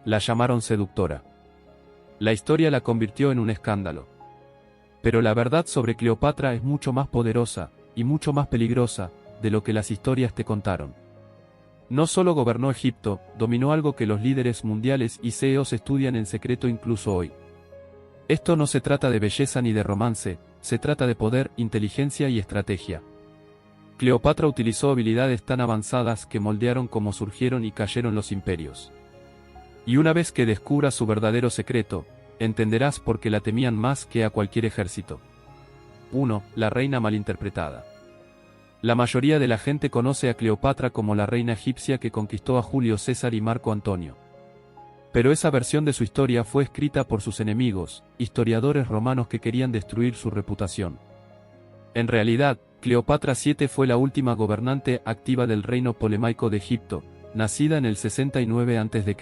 La llamaron seductora. La historia la convirtió en un escándalo. Pero la verdad sobre Cleopatra es mucho más poderosa, y mucho más peligrosa, de lo que las historias te contaron. No solo gobernó Egipto, dominó algo que los líderes mundiales y CEOs estudian en secreto incluso hoy. Esto no se trata de belleza ni de romance, se trata de poder, inteligencia y estrategia. Cleopatra utilizó habilidades tan avanzadas que moldearon cómo surgieron y cayeron los imperios. Y una vez que descubras su verdadero secreto, entenderás por qué la temían más que a cualquier ejército. 1. La reina malinterpretada. La mayoría de la gente conoce a Cleopatra como la reina egipcia que conquistó a Julio César y Marco Antonio. Pero esa versión de su historia fue escrita por sus enemigos, historiadores romanos que querían destruir su reputación. En realidad, Cleopatra VII fue la última gobernante activa del reino ptolemaico de Egipto, nacida en el 69 a.C.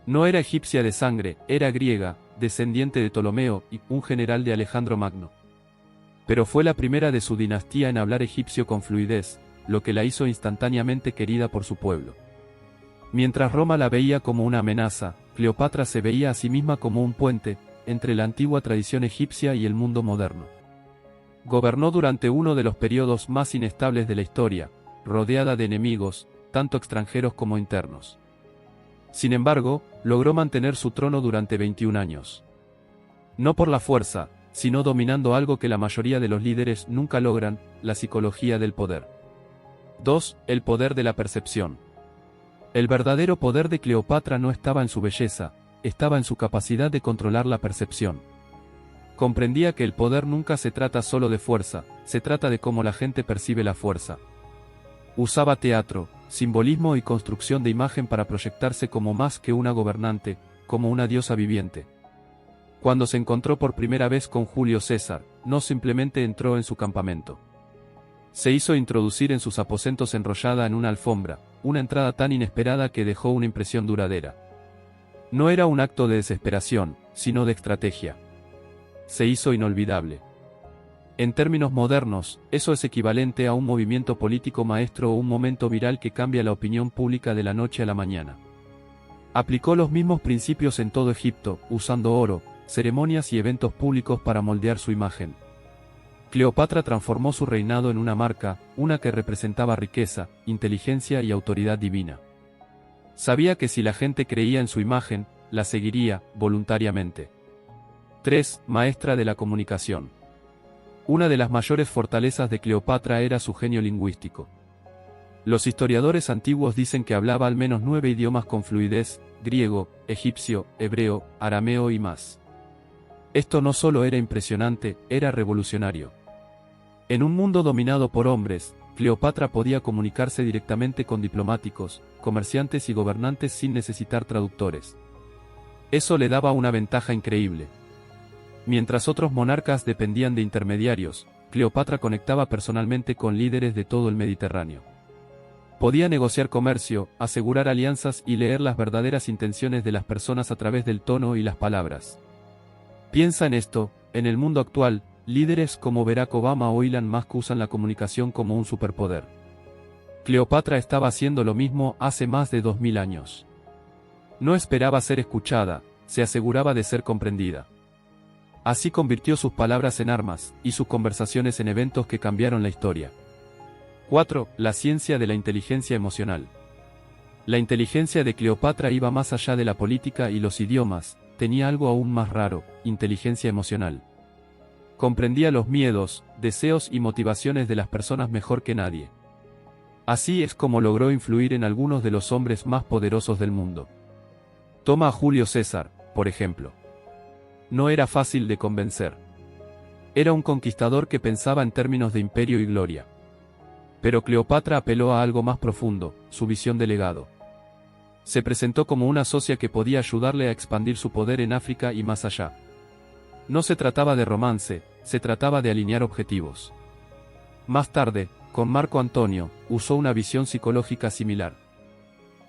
No era egipcia de sangre, era griega, descendiente de Ptolomeo y un general de Alejandro Magno. Pero fue la primera de su dinastía en hablar egipcio con fluidez, lo que la hizo instantáneamente querida por su pueblo. Mientras Roma la veía como una amenaza, Cleopatra se veía a sí misma como un puente entre la antigua tradición egipcia y el mundo moderno. Gobernó durante uno de los periodos más inestables de la historia, rodeada de enemigos, tanto extranjeros como internos. Sin embargo, logró mantener su trono durante 21 años. No por la fuerza, sino dominando algo que la mayoría de los líderes nunca logran, la psicología del poder. 2. El poder de la percepción. El verdadero poder de Cleopatra no estaba en su belleza, estaba en su capacidad de controlar la percepción. Comprendía que el poder nunca se trata solo de fuerza, se trata de cómo la gente percibe la fuerza. Usaba teatro, simbolismo y construcción de imagen para proyectarse como más que una gobernante, como una diosa viviente. Cuando se encontró por primera vez con Julio César, no simplemente entró en su campamento. Se hizo introducir en sus aposentos enrollada en una alfombra, una entrada tan inesperada que dejó una impresión duradera. No era un acto de desesperación, sino de estrategia. Se hizo inolvidable. En términos modernos, eso es equivalente a un movimiento político maestro o un momento viral que cambia la opinión pública de la noche a la mañana. Aplicó los mismos principios en todo Egipto, usando oro, ceremonias y eventos públicos para moldear su imagen. Cleopatra transformó su reinado en una marca, una que representaba riqueza, inteligencia y autoridad divina. Sabía que si la gente creía en su imagen, la seguiría, voluntariamente. 3. Maestra de la comunicación. Una de las mayores fortalezas de Cleopatra era su genio lingüístico. Los historiadores antiguos dicen que hablaba al menos 9 idiomas con fluidez: griego, egipcio, hebreo, arameo y más. Esto no solo era impresionante, era revolucionario. En un mundo dominado por hombres, Cleopatra podía comunicarse directamente con diplomáticos, comerciantes y gobernantes sin necesitar traductores. Eso le daba una ventaja increíble. Mientras otros monarcas dependían de intermediarios, Cleopatra conectaba personalmente con líderes de todo el Mediterráneo. Podía negociar comercio, asegurar alianzas y leer las verdaderas intenciones de las personas a través del tono y las palabras. Piensa en esto: en el mundo actual, líderes como Barack Obama o Elon Musk usan la comunicación como un superpoder. Cleopatra estaba haciendo lo mismo hace más de 2000 años. No esperaba ser escuchada, se aseguraba de ser comprendida. Así convirtió sus palabras en armas, y sus conversaciones en eventos que cambiaron la historia. 4. La ciencia de la inteligencia emocional. La inteligencia de Cleopatra iba más allá de la política y los idiomas, tenía algo aún más raro: inteligencia emocional. Comprendía los miedos, deseos y motivaciones de las personas mejor que nadie. Así es como logró influir en algunos de los hombres más poderosos del mundo. Toma a Julio César, por ejemplo. No era fácil de convencer. Era un conquistador que pensaba en términos de imperio y gloria. Pero Cleopatra apeló a algo más profundo: su visión de legado. Se presentó como una socia que podía ayudarle a expandir su poder en África y más allá. No se trataba de romance, se trataba de alinear objetivos. Más tarde, con Marco Antonio, usó una visión psicológica similar.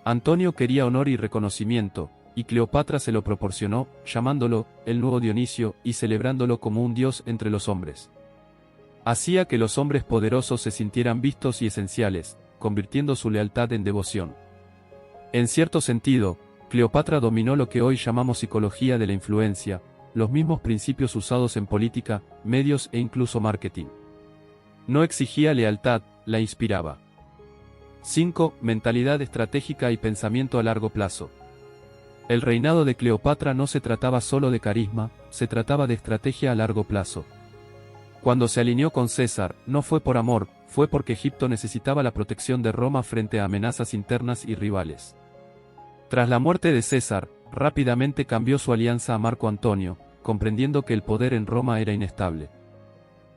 Antonio quería honor y reconocimiento, y Cleopatra se lo proporcionó, llamándolo el nuevo Dionisio y celebrándolo como un dios entre los hombres. Hacía que los hombres poderosos se sintieran vistos y esenciales, convirtiendo su lealtad en devoción. En cierto sentido, Cleopatra dominó lo que hoy llamamos psicología de la influencia, los mismos principios usados en política, medios e incluso marketing. No exigía lealtad, la inspiraba. 5. Mentalidad estratégica y pensamiento a largo plazo. El reinado de Cleopatra no se trataba solo de carisma, se trataba de estrategia a largo plazo. Cuando se alineó con César, no fue por amor, fue porque Egipto necesitaba la protección de Roma frente a amenazas internas y rivales. Tras la muerte de César, rápidamente cambió su alianza a Marco Antonio, comprendiendo que el poder en Roma era inestable.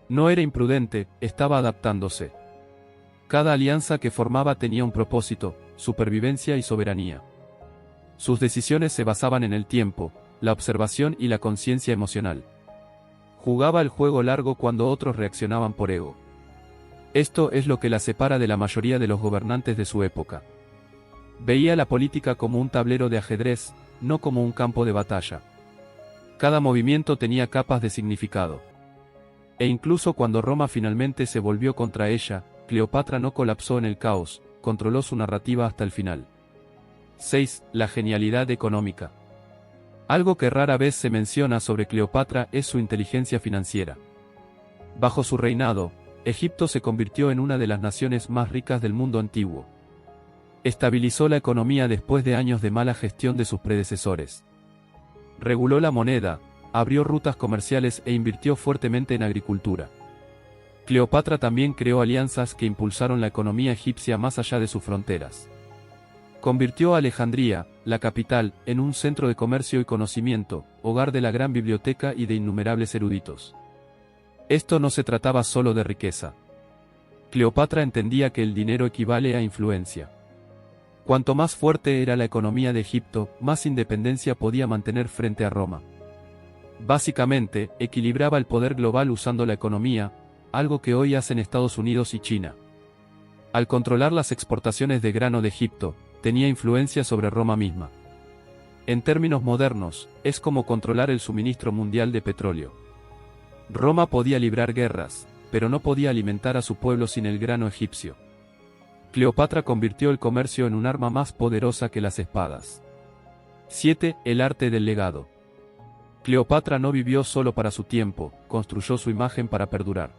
No era imprudente, estaba adaptándose. Cada alianza que formaba tenía un propósito, supervivencia y soberanía. Sus decisiones se basaban en el tiempo, la observación y la conciencia emocional. Jugaba el juego largo cuando otros reaccionaban por ego. Esto es lo que la separa de la mayoría de los gobernantes de su época. Veía la política como un tablero de ajedrez, no como un campo de batalla. Cada movimiento tenía capas de significado. E incluso cuando Roma finalmente se volvió contra ella, Cleopatra no colapsó en el caos, controló su narrativa hasta el final. 6. La genialidad económica. Algo que rara vez se menciona sobre Cleopatra es su inteligencia financiera. Bajo su reinado, Egipto se convirtió en una de las naciones más ricas del mundo antiguo. Estabilizó la economía después de años de mala gestión de sus predecesores. Reguló la moneda, abrió rutas comerciales e invirtió fuertemente en agricultura. Cleopatra también creó alianzas que impulsaron la economía egipcia más allá de sus fronteras. Convirtió a Alejandría, la capital, en un centro de comercio y conocimiento, hogar de la gran biblioteca y de innumerables eruditos. Esto no se trataba solo de riqueza. Cleopatra entendía que el dinero equivale a influencia. Cuanto más fuerte era la economía de Egipto, más independencia podía mantener frente a Roma. Básicamente, equilibraba el poder global usando la economía, algo que hoy hacen Estados Unidos y China. Al controlar las exportaciones de grano de Egipto, tenía influencia sobre Roma misma. En términos modernos, es como controlar el suministro mundial de petróleo. Roma podía librar guerras, pero no podía alimentar a su pueblo sin el grano egipcio. Cleopatra convirtió el comercio en un arma más poderosa que las espadas. 7. El arte del legado. Cleopatra no vivió solo para su tiempo, construyó su imagen para perdurar.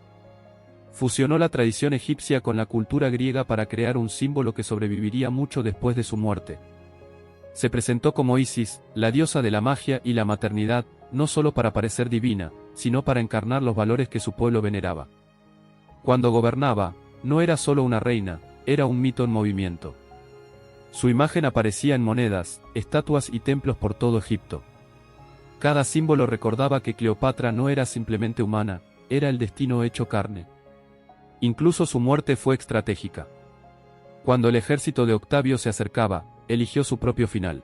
Fusionó la tradición egipcia con la cultura griega para crear un símbolo que sobreviviría mucho después de su muerte. Se presentó como Isis, la diosa de la magia y la maternidad, no solo para parecer divina, sino para encarnar los valores que su pueblo veneraba. Cuando gobernaba, no era solo una reina, era un mito en movimiento. Su imagen aparecía en monedas, estatuas y templos por todo Egipto. Cada símbolo recordaba que Cleopatra no era simplemente humana, era el destino hecho carne. Incluso su muerte fue estratégica. Cuando el ejército de Octavio se acercaba, eligió su propio final.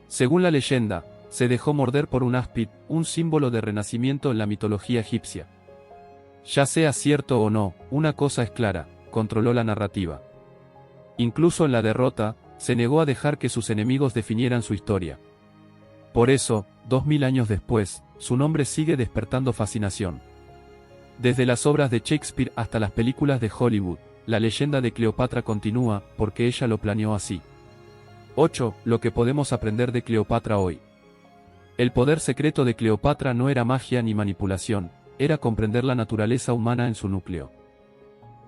Según la leyenda, se dejó morder por un áspid, un símbolo de renacimiento en la mitología egipcia. Ya sea cierto o no, una cosa es clara, controló la narrativa. Incluso en la derrota, se negó a dejar que sus enemigos definieran su historia. Por eso, 2000 años después, su nombre sigue despertando fascinación. Desde las obras de Shakespeare hasta las películas de Hollywood, la leyenda de Cleopatra continúa, porque ella lo planeó así. 8. Lo que podemos aprender de Cleopatra hoy. El poder secreto de Cleopatra no era magia ni manipulación, era comprender la naturaleza humana en su núcleo.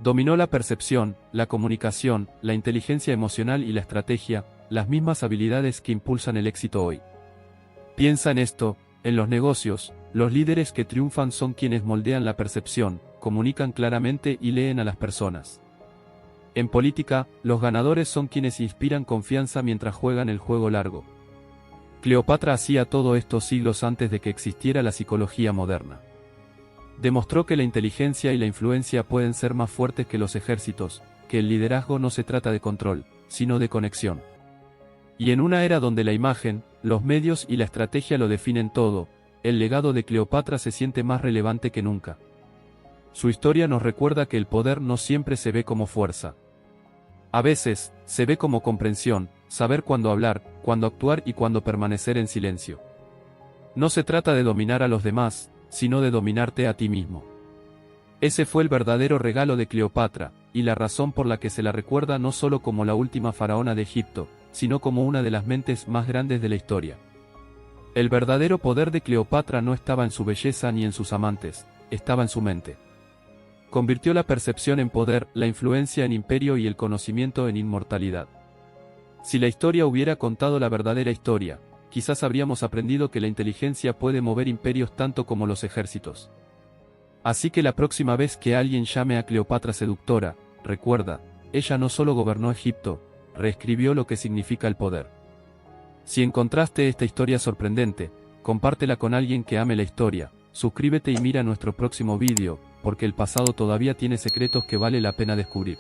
Dominó la percepción, la comunicación, la inteligencia emocional y la estrategia, las mismas habilidades que impulsan el éxito hoy. Piensa en esto, en los negocios, los líderes que triunfan son quienes moldean la percepción, comunican claramente y leen a las personas. En política, los ganadores son quienes inspiran confianza mientras juegan el juego largo. Cleopatra hacía todo esto siglos antes de que existiera la psicología moderna. Demostró que la inteligencia y la influencia pueden ser más fuertes que los ejércitos, que el liderazgo no se trata de control, sino de conexión. Y en una era donde la imagen, los medios y la estrategia lo definen todo, el legado de Cleopatra se siente más relevante que nunca. Su historia nos recuerda que el poder no siempre se ve como fuerza. A veces, se ve como comprensión, saber cuándo hablar, cuándo actuar y cuándo permanecer en silencio. No se trata de dominar a los demás, sino de dominarte a ti mismo. Ese fue el verdadero regalo de Cleopatra, y la razón por la que se la recuerda no solo como la última faraona de Egipto, sino como una de las mentes más grandes de la historia. El verdadero poder de Cleopatra no estaba en su belleza ni en sus amantes, estaba en su mente. Convirtió la percepción en poder, la influencia en imperio y el conocimiento en inmortalidad. Si la historia hubiera contado la verdadera historia, quizás habríamos aprendido que la inteligencia puede mover imperios tanto como los ejércitos. Así que la próxima vez que alguien llame a Cleopatra seductora, recuerda, ella no solo gobernó Egipto, reescribió lo que significa el poder. Si encontraste esta historia sorprendente, compártela con alguien que ame la historia, suscríbete y mira nuestro próximo vídeo, porque el pasado todavía tiene secretos que vale la pena descubrir.